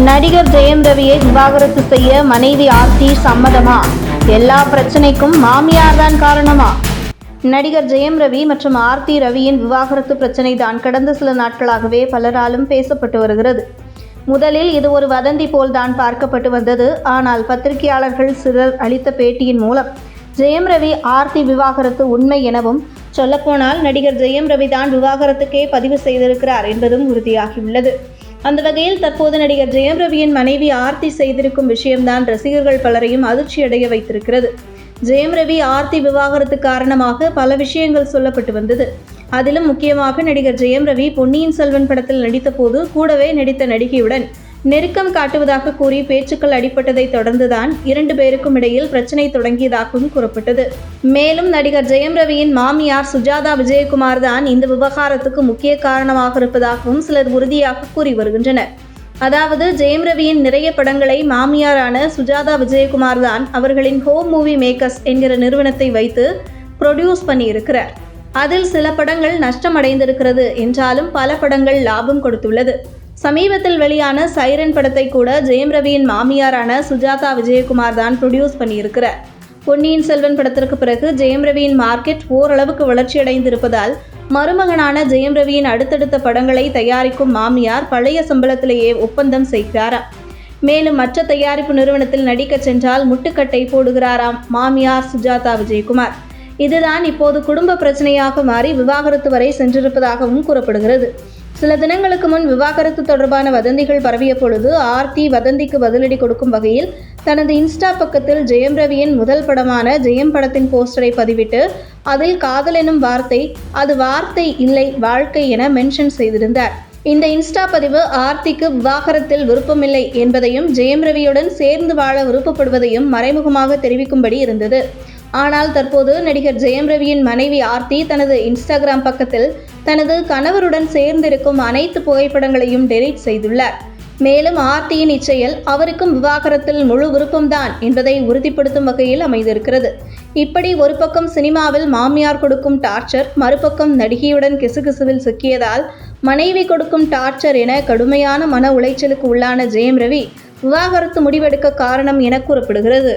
நடிகர் ஜெயம் ரவியை விவாகரத்து செய்ய மனைவி ஆர்த்தி சம்மதமா? எல்லா பிரச்சனைக்கும் மாமியார் தான் காரணமா? நடிகர் ஜெயம் ரவி மற்றும் ஆர்த்தி ரவியின் விவாகரத்து பிரச்சனை தான் கடந்த சில நாட்களாகவே பலராலும் பேசப்பட்டு வருகிறது. முதலில் இது ஒரு வதந்தி போல் தான் பார்க்கப்பட்டு வந்தது. ஆனால் பத்திரிகையாளர்கள் சிலர் அளித்த பேட்டியின் மூலம் ஜெயம் ரவி ஆர்த்தி விவாகரத்து உண்மை எனவும், சொல்லப்போனால் நடிகர் ஜெயம் ரவி தான் விவாகரத்துக்கே பதிவு செய்திருக்கிறார் என்பதும் உறுதியாகியுள்ளது. அந்த வகையில் தற்போது நடிகர் ஜெயம் ரவியின் மனைவி ஆர்த்தி செய்திருக்கும் விஷயம்தான் ரசிகர்கள் பலரையும் அதிர்ச்சியடைய வைத்திருக்கிறது. ஜெயம் ரவி ஆர்த்தி விவாகரத்து காரணமாக பல விஷயங்கள் சொல்லப்பட்டு வந்தது. அதிலும் முக்கியமாக நடிகர் ஜெயம் ரவி பொன்னியின் செல்வன் படத்தில் நடித்த போது கூடவே நடித்த நடிகையுடன் நெருக்கம் காட்டுவதாக கூறி பேச்சுக்கள் அடிபட்டதை தொடர்ந்துதான் இரண்டு பேருக்கும் இடையில் பிரச்சனை தொடங்கியதாகவும் கூறப்பட்டது. மேலும் நடிகர் ஜெயம் ரவியின் மாமியார் சுஜாதா விஜயகுமார் தான் இந்த விவகாரத்துக்கு முக்கிய காரணமாக இருப்பதாகவும் சிலர் உறுதியாக கூறி வருகின்றனர். அதாவது ஜெயம் ரவியின் நிறைய படங்களை மாமியாரான சுஜாதா விஜயகுமார் தான் அவர்களின் ஹோம் மூவி மேக்கர்ஸ் என்கிற நிறுவனத்தை வைத்து ப்ரொடியூஸ் பண்ணியிருக்கிறார். அதில் சில படங்கள் நஷ்டமடைந்திருக்கிறது என்றாலும் பல படங்கள் லாபம் கொடுத்துள்ளது. சமீபத்தில் வெளியான சைரன் படத்தை கூட ஜெயம் ரவியின் மாமியாரான சுஜாதா விஜயகுமார் தான் ப்ரொடியூஸ் பண்ணியிருக்கிறார். பொன்னியின் செல்வன் படத்திற்கு பிறகு ஜெயம் ரவியின் மார்க்கெட் ஓரளவுக்கு வளர்ச்சியடைந்திருப்பதால் மருமகனான ஜெயம் ரவியின் அடுத்தடுத்த படங்களை தயாரிக்கும் மாமியார் பழைய சம்பளத்திலேயே ஒப்பந்தம் செய்கிறாராம். மேலும் மற்ற தயாரிப்பு நிறுவனத்தில் நடிக்க சென்றால் முட்டுக்கட்டை போடுகிறாராம் மாமியார் சுஜாதா விஜயகுமார். இதுதான் இப்போது குடும்ப பிரச்சனையாக மாறி விவாகரத்து வரை சென்றிருப்பதாகவும் கூறப்படுகிறது. சில தினங்களுக்கு முன் விவாகரத்து தொடர்பான வதந்திகள் பரவிய பொழுது ஆர்த்தி வதந்திக்கு பதிலடி கொடுக்கும் வகையில் தனது இன்ஸ்டா பக்கத்தில் ஜெயம் ரவியின் முதல் படமான ஜெயம் படத்தின் போஸ்டரை பதிவிட்டு அதில் காதல் எனும் வார்த்தை அது வார்த்தை இல்லை வாழ்க்கை என மென்ஷன் செய்திருந்தார். இந்த இன்ஸ்டா பதிவு ஆர்த்திக்கு விவாகரத்தில் விருப்பமில்லை என்பதையும் ஜெயம் ரவியுடன் சேர்ந்து வாழ விருப்பப்படுவதையும் மறைமுகமாக தெரிவிக்கும்படி இருந்தது. ஆனால் தற்போது நடிகர் ஜெயம் ரவியின் மனைவி ஆர்த்தி தனது இன்ஸ்டாகிராம் பக்கத்தில் தனது கணவருடன் சேர்ந்திருக்கும் அனைத்து புகைப்படங்களையும் டெலீட் செய்துள்ளார். மேலும் ஆர்த்தியின் இச்செயல் அவருக்கும் விவாகரத்தில் முழு விருப்பம்தான் என்பதை உறுதிப்படுத்தும் வகையில் அமைந்திருக்கிறது. இப்படி ஒரு பக்கம் சினிமாவில் மாமியார் கொடுக்கும் டார்ச்சர், மறுபக்கம் நடிகையுடன் கிசுகிசுவில் சிக்கியதால் மனைவி கொடுக்கும் டார்ச்சர் என கடுமையான மன உளைச்சலுக்கு உள்ளான ஜெயம் ரவி விவாகரத்து முடிவெடுக்க காரணம் என கூறப்படுகிறது.